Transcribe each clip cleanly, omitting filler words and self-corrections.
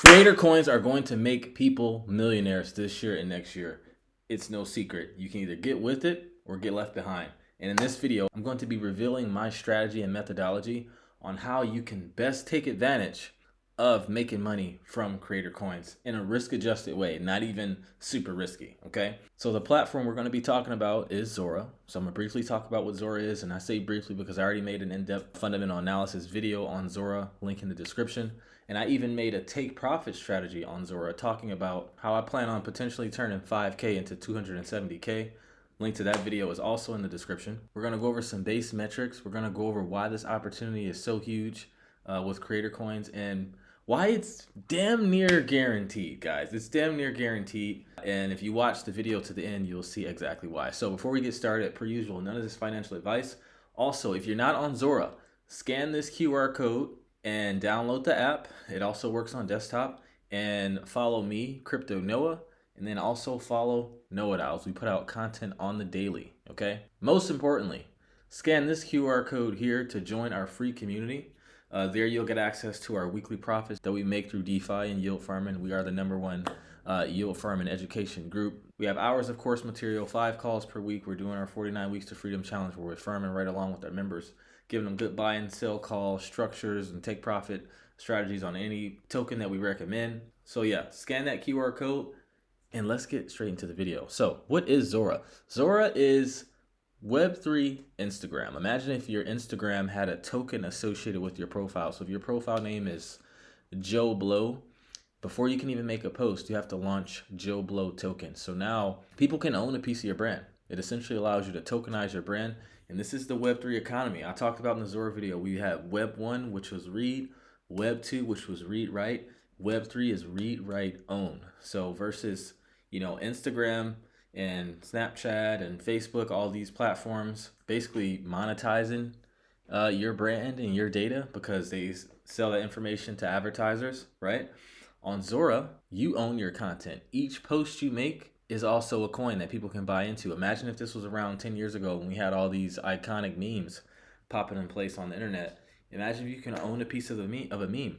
Creator coins are going to make people millionaires this year and next year. It's no secret. You can either get with it or get left behind. And in this video, I'm going to be revealing my strategy and methodology on how you can best take advantage of making money from creator coins in a risk-adjusted way, not even super risky, okay? So the platform we're going to be talking about is Zora. So I'm going to briefly talk about what Zora is, and I say briefly because I already made an in-depth fundamental analysis video on Zora, link in the description. And I even made a take profit strategy on Zora talking about how I plan on potentially turning 5K into 270K. Link to that video is also in the description. We're going to go over some base metrics. We're going to go over why this opportunity is so huge with creator coins and why it's damn near guaranteed, guys. It's damn near guaranteed. And if you watch the video to the end, you'll see exactly why. So before we get started, per usual, none of this financial advice. Also, if you're not on Zora, scan this QR code and download the app. It also works on desktop. And follow me, Crypto Noah, and then also follow Know It Owls. We put out content on the daily, okay? Most importantly, scan this QR code here to join our free community. There you'll get access to our weekly profits that we make through DeFi and yield farming. We are the #1 yield farming education group. We have hours of course material, 5 calls per week. We're doing our 49 Weeks to Freedom Challenge where we're farming right along with our members, giving them good buy and sell call structures and take profit strategies on any token that we recommend. So yeah, scan that QR code and let's get straight into the video. So what is Zora? Zora is Web3 Instagram. Imagine if your Instagram had a token associated with your profile. So if your profile name is Joe Blow, before you can even make a post, you have to launch Joe Blow token. So now people can own a piece of your brand. It essentially allows you to tokenize your brand. And this is the Web3 economy. I talked about in the Zora video. We had Web 1, which was read, Web 2, which was read write. Web 3 is read write own. So versus, Instagram and Snapchat and Facebook, all these platforms basically monetizing your brand and your data because they sell that information to advertisers, right? On Zora, you own your content. Each post you make is also a coin that people can buy into. Imagine if this was around 10 years ago when we had all these iconic memes popping in place on the internet. Imagine if you can own a piece of a meme.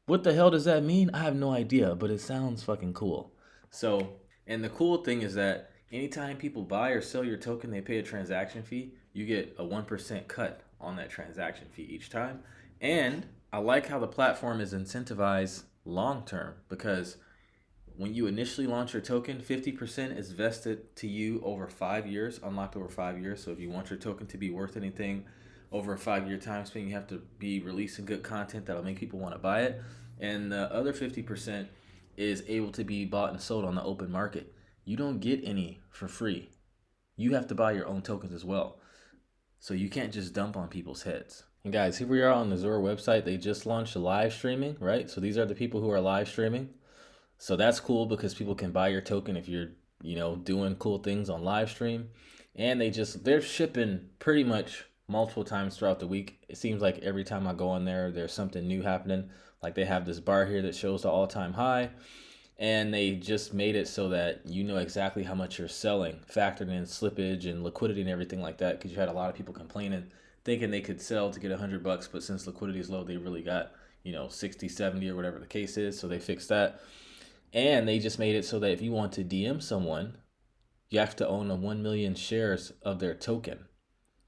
What the hell does that mean? I have no idea, but it sounds fucking cool. So, and the cool thing is that anytime people buy or sell your token, they pay a transaction fee. You get a 1% cut on that transaction fee each time. And I like how the platform is incentivized long-term because when you initially launch your token, 50% is vested to you over 5 years, unlocked over 5 years. So if you want your token to be worth anything over a 5-year time span, you have to be releasing good content that'll make people want to buy it. And the other 50% is able to be bought and sold on the open market. You don't get any for free. You have to buy your own tokens as well. So you can't just dump on people's heads. And guys, here we are on the Zora website. They just launched live streaming, right? So these are the people who are live streaming. So that's cool because people can buy your token if you're, doing cool things on live stream. And they're shipping pretty much multiple times throughout the week. It seems like every time I go on there, there's something new happening. Like they have this bar here that shows the all-time high. And they just made it so that you know exactly how much you're selling, factoring in slippage and liquidity and everything like that, because you had a lot of people complaining, thinking they could sell to get $100, but since liquidity is low, they really got, 60, 70 or whatever the case is. So they fixed that. And they just made it so that if you want to DM someone, you have to own 1 million shares of their token,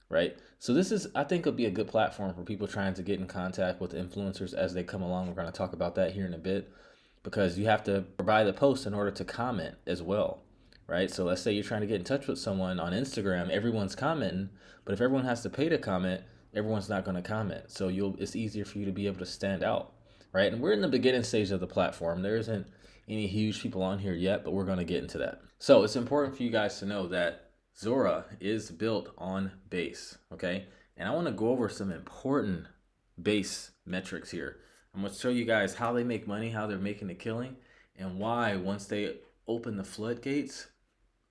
right? So this is, I think, will be a good platform for people trying to get in contact with influencers as they come along. We're going to talk about that here in a bit, because you have to provide the post in order to comment as well, right? So let's say you're trying to get in touch with someone on Instagram, everyone's commenting, but if everyone has to pay to comment, everyone's not going to comment. So it's easier for you to be able to stand out, right? And we're in the beginning stage of the platform. There isn't any huge people on here yet, but we're going to get into that. So it's important for you guys to know that Zora is built on Base, okay? And I want to go over some important Base metrics here. I'm going to show you guys how they make money, how they're making a killing, and why once they open the floodgates,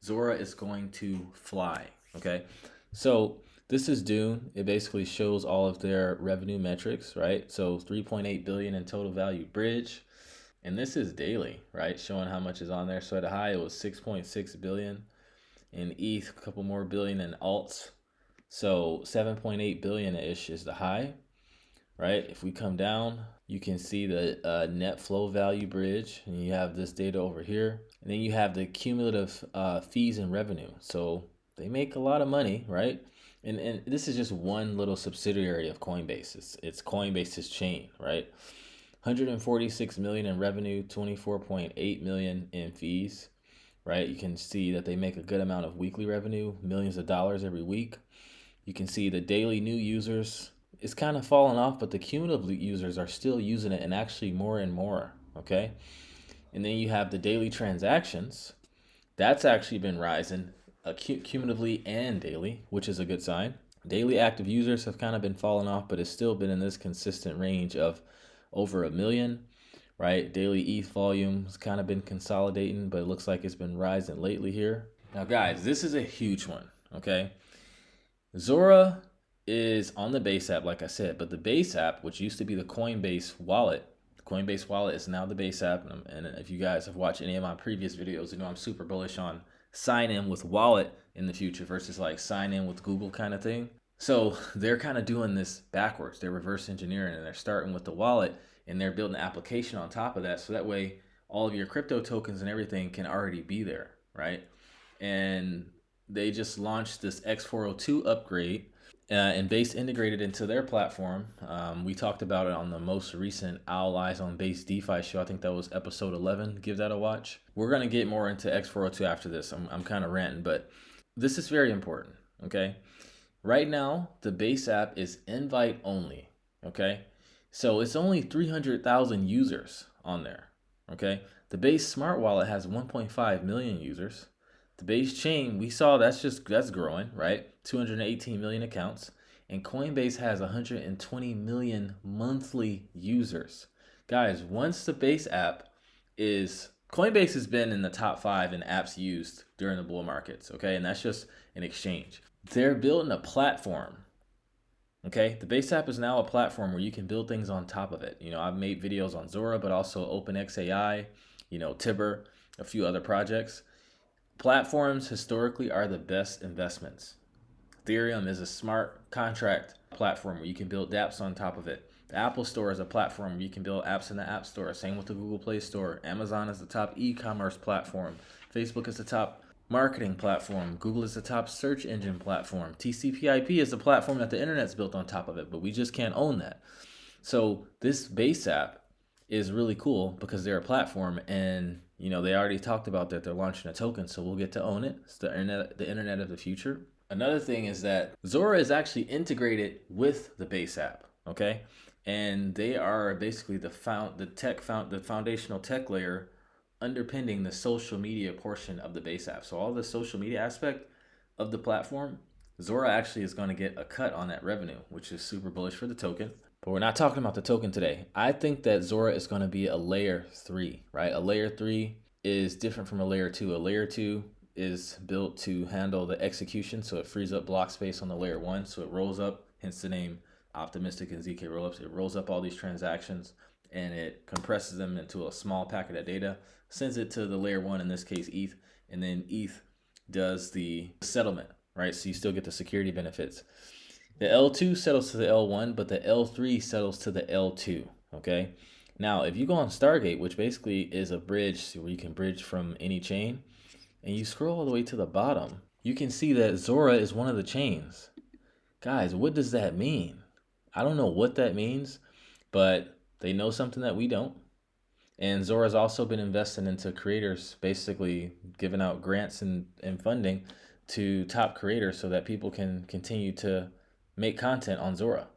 Zora is going to fly, okay? So this is Dune. It basically shows all of their revenue metrics, right? So 3.8 billion in total value bridge. And this is daily, right? Showing how much is on there. So at a high, it was 6.6 billion in ETH, a couple more billion in alts. So 7.8 billion-ish is the high. right? If we come down, you can see the net flow value bridge, and you have this data over here. And then you have the cumulative fees and revenue. So they make a lot of money, right? And this is just one little subsidiary of Coinbase. It's Coinbase's chain, right? 146 million in revenue, 24.8 million in fees, right? You can see that they make a good amount of weekly revenue, millions of dollars every week. You can see the daily new users, it's kind of fallen off, but the cumulative users are still using it, and actually more and more, okay? And then you have the daily transactions. That's actually been rising cumulatively and daily, which is a good sign. Daily active users have kind of been falling off, but it's still been in this consistent range of over 1 million, right? Daily ETH volume has kind of been consolidating, but it looks like it's been rising lately here. Now, guys, this is a huge one, okay? Zora is on the Base app, like I said, but the Base app, which used to be the Coinbase wallet, the Coinbase wallet is now the Base app. And if you guys have watched any of my previous videos, you know I'm super bullish on sign in with wallet in the future versus like sign in with Google kind of thing. So they're kind of doing this backwards. They're reverse engineering, and they're starting with the wallet, and they're building an application on top of that. So that way all of your crypto tokens and everything can already be there, right? And they just launched this X402 upgrade and Base integrated into their platform. We talked about it on the most recent Owl Eyes on Base DeFi show. I think that was episode 11. Give that a watch. We're going to get more into X402 after this. I'm kind of ranting, but this is very important, okay? Right now, the Base app is invite only, okay? So it's only 300,000 users on there, okay? The Base Smart Wallet has 1.5 million users. The Base chain, we saw that's growing, right? 218 million accounts. And Coinbase has 120 million monthly users. Guys, once the Base app Coinbase has been in the top 5 in apps used during the bull markets, okay? And that's just an exchange. They're building a platform, okay? The Base app is now a platform where you can build things on top of it. You know, I've made videos on Zora, but also OpenXAI, you know, Tibber, a few other projects. Platforms historically are the best investments. Ethereum is a smart contract platform where you can build dApps on top of it. The Apple Store is a platform where you can build apps in the App Store. Same with the Google Play Store. Amazon is the top e-commerce platform. Facebook is the top marketing platform. Google is the top search engine platform. TCP/IP is the platform that the internet's built on top of it, but we just can't own that. So this Base app is really cool because they're a platform, and you know they already talked about that they're launching a token, so we'll get to own it. It's the internet of the future. Another thing is that Zora is actually integrated with the Base app, okay? And they are basically the foundational tech layer underpinning the social media portion of the Base app. So all the social media aspect of the platform, Zora actually is going to get a cut on that revenue, which is super bullish for the token. But we're not talking about the token today. I think that Zora is going to be a layer 3, right? A layer 3 is different from a layer 2. A layer 2 is built to handle the execution, so it frees up block space on the layer 1, so it rolls up, hence the name optimistic and ZK rollups. It rolls up all these transactions and it compresses them into a small packet of data, sends it to the layer 1, in this case ETH, and then ETH does the settlement, right? So you still get the security benefits. The L2 settles to the L1, but the L3 settles to the L2, okay? Now, if you go on Stargate, which basically is a bridge where you can bridge from any chain, and you scroll all the way to the bottom, you can see that Zora is one of the chains. Guys, what does that mean? I don't know what that means, but they know something that we don't. And Zora's also been investing into creators, basically giving out grants and funding to top creators so that people can continue to make content on Zora.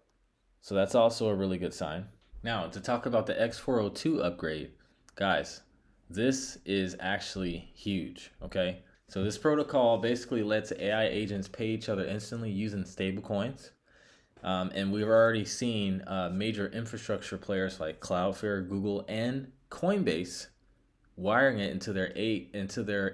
So that's also a really good sign. Now, to talk about the X402 upgrade, guys, this is actually huge, okay? So this protocol basically lets AI agents pay each other instantly using stablecoins. And we've already seen major infrastructure players like Cloudflare, Google, and Coinbase wiring it into their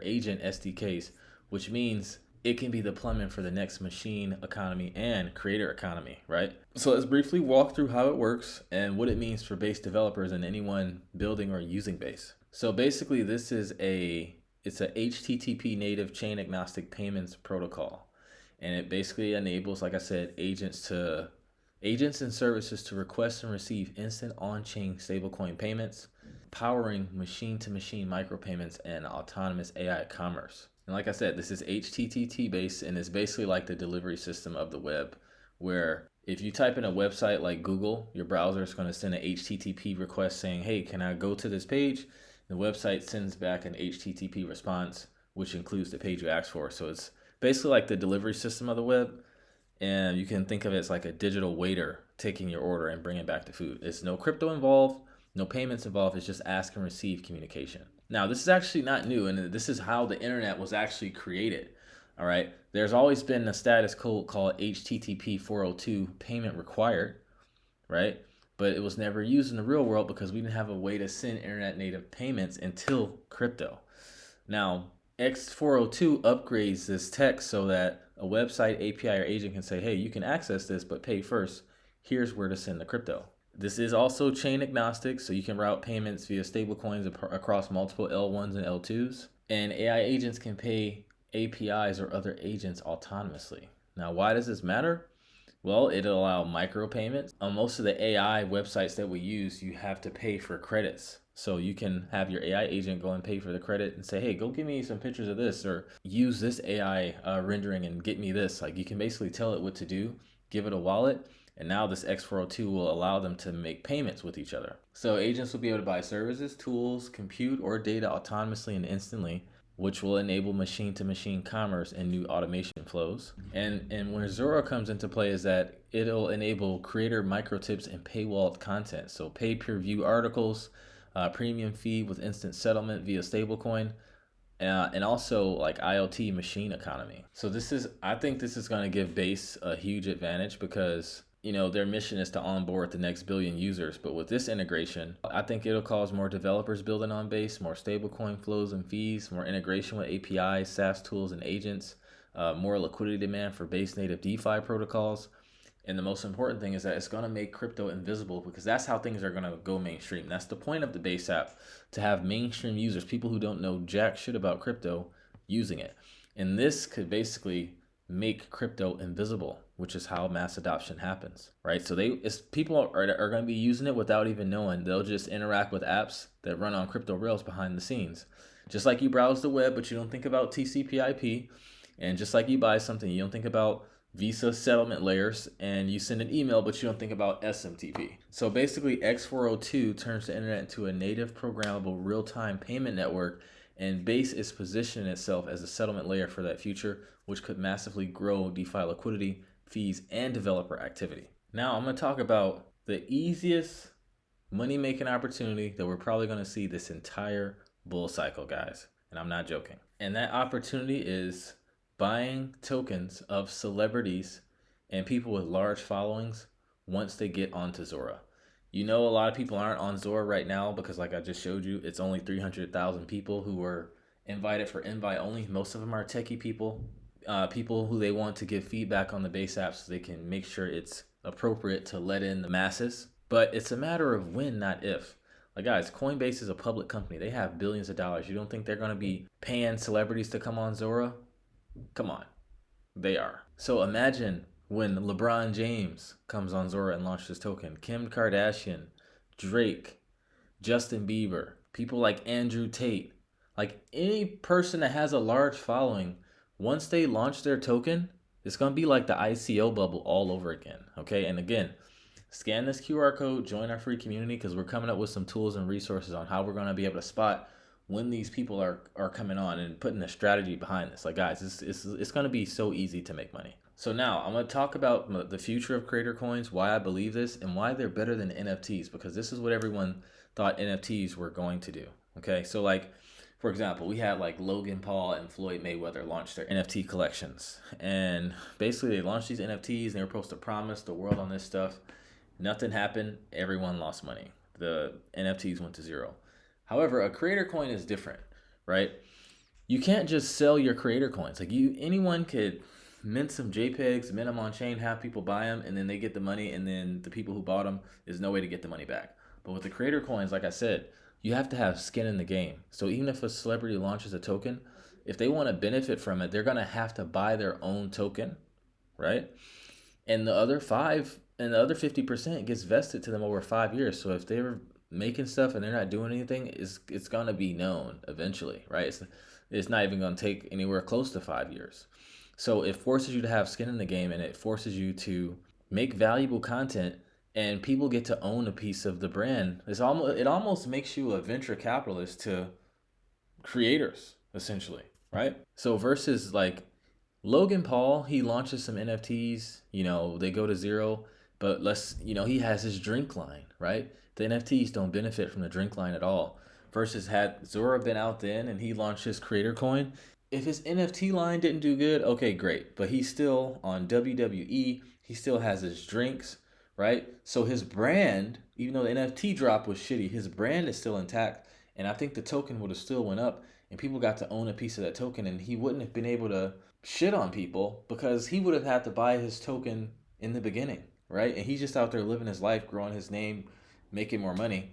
agent SDKs, which means it can be the plumbing for the next machine economy and creator economy, right? So let's briefly walk through how it works and what it means for Base developers and anyone building or using Base. So basically this is it's a HTTP native chain agnostic payments protocol. And it basically enables, like I said, agents to agents and services to request and receive instant on-chain stablecoin payments, powering machine-to-machine micropayments and autonomous AI commerce. And like I said, this is HTTP based, and it's basically like the delivery system of the web, where if you type in a website like Google, your browser is going to send an HTTP request saying, hey, can I go to this page? The website sends back an HTTP response, which includes the page you asked for. So it's basically like the delivery system of the web. And you can think of it as like a digital waiter taking your order and bringing back the food. There's no crypto involved, no payments involved. It's just ask and receive communication. Now, this is actually not new, and this is how the internet was actually created. All right. There's always been a status code called HTTP 402 payment required, right? But it was never used in the real world because we didn't have a way to send internet native payments until crypto. Now, X402 upgrades this text so that a website, API, or agent can say, hey, you can access this, but pay first. Here's where to send the crypto. This is also chain agnostic, so you can route payments via stablecoins across multiple L1s and L2s. And AI agents can pay APIs or other agents autonomously. Now, why does this matter? Well, it'll allow micropayments. On most of the AI websites that we use, you have to pay for credits. So you can have your AI agent go and pay for the credit and say, hey, go give me some pictures of this, or use this AI rendering and get me this. Like, you can basically tell it what to do, give it a wallet, and now this X402 will allow them to make payments with each other. So agents will be able to buy services, tools, compute, or data autonomously and instantly, which will enable machine-to-machine commerce and new automation flows. And where Zora comes into play is that it'll enable creator microtips and paywalled content. So pay-per-view articles, premium feed with instant settlement via stablecoin, and also like IoT machine economy. So I think this is going to give Base a huge advantage because, their mission is to onboard the next billion users. But with this integration, I think it'll cause more developers building on Base, more stablecoin flows and fees, more integration with APIs, SaaS tools, and agents, more liquidity demand for Base native DeFi protocols. And the most important thing is that it's going to make crypto invisible, because that's how things are going to go mainstream. That's the point of the Base app, to have mainstream users, people who don't know jack shit about crypto, using it. And this could basically make crypto invisible, which is how mass adoption happens, right? So people are going to be using it without even knowing. They'll just interact with apps that run on crypto rails behind the scenes. Just like you browse the web, but you don't think about TCP/IP, and just like you buy something, you don't think about Visa settlement layers, and you send an email, but you don't think about SMTP. So basically, X402 turns the internet into a native programmable real-time payment network, and Base is positioning itself as a settlement layer for that future, which could massively grow DeFi liquidity, fees, and developer activity. Now, I'm going to talk about the easiest money-making opportunity that we're probably going to see this entire bull cycle, guys. And I'm not joking. And that opportunity is buying tokens of celebrities and people with large followings once they get onto Zora. A lot of people aren't on Zora right now because, like I just showed you, it's only 300,000 people who were invited for invite only. Most of them are techie people, people who they want to give feedback on the Base app so they can make sure it's appropriate to let in the masses. But it's a matter of when, not if. Like, guys, Coinbase is a public company. They have billions of dollars. You don't think they're going to be paying celebrities to come on Zora? Come on, they are. So imagine when LeBron James comes on Zora and launches his token, Kim Kardashian, Drake, Justin Bieber, people like Andrew Tate, like any person that has a large following, once they launch their token, it's going to be like the ICO bubble all over again. Okay. And again, scan this QR code, join our free community, because we're coming up with some tools and resources on how we're going to be able to spot when these people are coming on and putting a strategy behind this. Like, guys, it's going to be so easy to make money. So now I'm going to talk about the future of creator coins, why I believe this, and why they're better than NFTs, because this is what everyone thought NFTs were going to do. Okay, so like, for example, we had like Logan Paul and Floyd Mayweather launch their NFT collections, and basically they launched these NFTs and they were supposed to promise the world on this stuff. Nothing happened. Everyone lost money. The NFTs went to zero. However, a creator coin is different, right? You can't just sell your creator coins. Like, anyone could mint some JPEGs, mint them on chain, have people buy them, and then they get the money, and then the people who bought them, there's no way to get the money back. But with the creator coins, like I said, you have to have skin in the game. So even if a celebrity launches a token, if they want to benefit from it, they're going to have to buy their own token, right? And the other 5 and the other 50% gets vested to them over 5 years. So if they're making stuff and they're not doing anything, it's gonna be known eventually, right? It's not even gonna take anywhere close to 5 years. So it forces you to have skin in the game, and it forces you to make valuable content, and people get to own a piece of the brand. It almost makes you a venture capitalist to creators, essentially, right? So versus like Logan Paul, he launches some NFTs, they go to zero, but he has his drink line, right? The NFTs don't benefit from the drink line at all. Versus had Zora been out then and he launched his creator coin, if his NFT line didn't do good, okay, great. But he's still on WWE, he still has his drinks, right? So his brand, even though the NFT drop was shitty, his brand is still intact. And I think the token would have still went up and people got to own a piece of that token, and he wouldn't have been able to shit on people because he would have had to buy his token in the beginning, right? And he's just out there living his life, growing his name, making more money.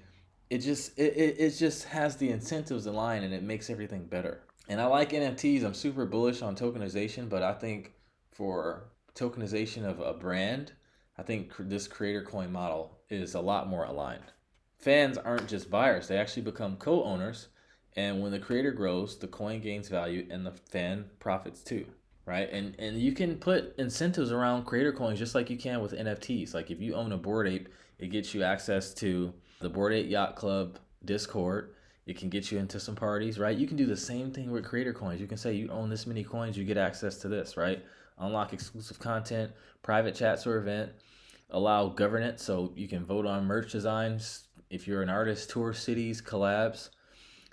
It just has the incentives aligned, and it makes everything better. And I like NFTs. I'm super bullish on tokenization, but I think for tokenization of a brand, I think this creator coin model is a lot more aligned. Fans aren't just buyers, they actually become co-owners, and when the creator grows, the coin gains value and the fan profits too, right? And you can put incentives around creator coins just like you can with NFTs. Like if you own a Bored Ape, it gets you access to the Bored Ape Yacht Club Discord. It can get you into some parties, right? You can do the same thing with creator coins. You can say you own this many coins, you get access to this, right? Unlock exclusive content, private chats or event, allow governance so you can vote on merch designs. If you're an artist, tour cities, collabs,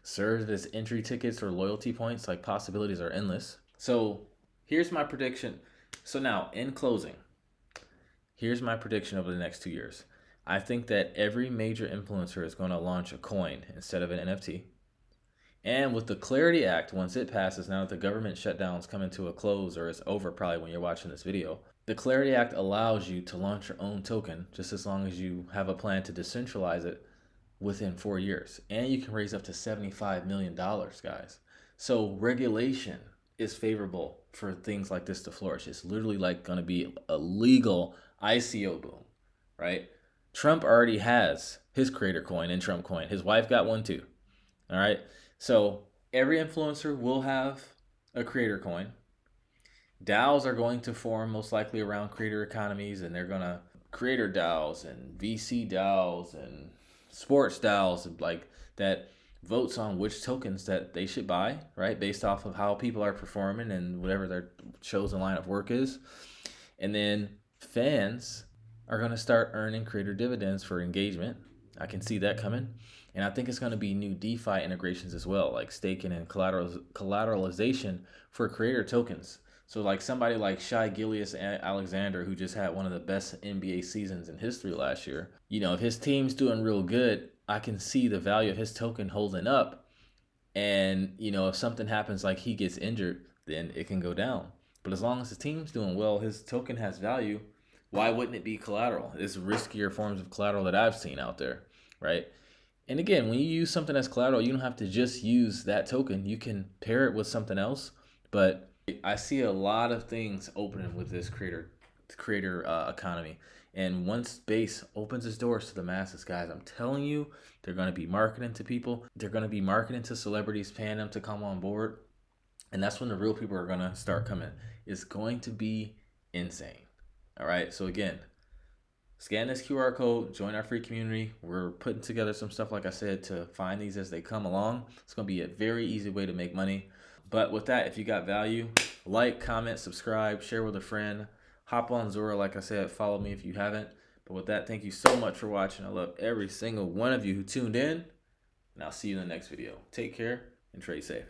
serve as entry tickets or loyalty points. Like, possibilities are endless. So here's my prediction. So now, in closing, here's my prediction over the next 2 years. I think that every major influencer is going to launch a coin instead of an NFT. And with the Clarity Act, once it passes, now that the government shutdown's coming to a close, or it's over probably when you're watching this video, the Clarity Act allows you to launch your own token just as long as you have a plan to decentralize it within 4 years. And you can raise up to $75 million, guys. So regulation is favorable for things like this to flourish. It's literally like going to be a legal ICO boom, right? Trump already has his creator coin and Trump coin. His wife got one too. All right. So every influencer will have a creator coin. DAOs are going to form most likely around creator economies, and they're going to creator DAOs and VC DAOs and sports DAOs like that votes on which tokens that they should buy, right? Based off of how people are performing and whatever their chosen line of work is. And then fans are going to start earning creator dividends for engagement. I can see that coming. And I think it's going to be new DeFi integrations as well, like staking and collateralization for creator tokens. So like somebody like Shai Gilgeous-Alexander, who just had one of the best NBA seasons in history last year, if his team's doing real good, I can see the value of his token holding up. And, if something happens like he gets injured, then it can go down. But as long as his team's doing well, his token has value. Why wouldn't it be collateral? It's riskier forms of collateral that I've seen out there, right? And again, when you use something as collateral, you don't have to just use that token. You can pair it with something else. But I see a lot of things opening with this creator economy. And once Base opens its doors to the masses, guys, I'm telling you, they're going to be marketing to people. They're going to be marketing to celebrities, paying them to come on board. And that's when the real people are going to start coming. It's going to be insane. All right. So again, scan this QR code, join our free community. We're putting together some stuff, like I said, to find these as they come along. It's going to be a very easy way to make money. But with that, if you got value, like, comment, subscribe, share with a friend. Hop on Zora, like I said, follow me if you haven't. But with that, thank you so much for watching. I love every single one of you who tuned in. And I'll see you in the next video. Take care and trade safe.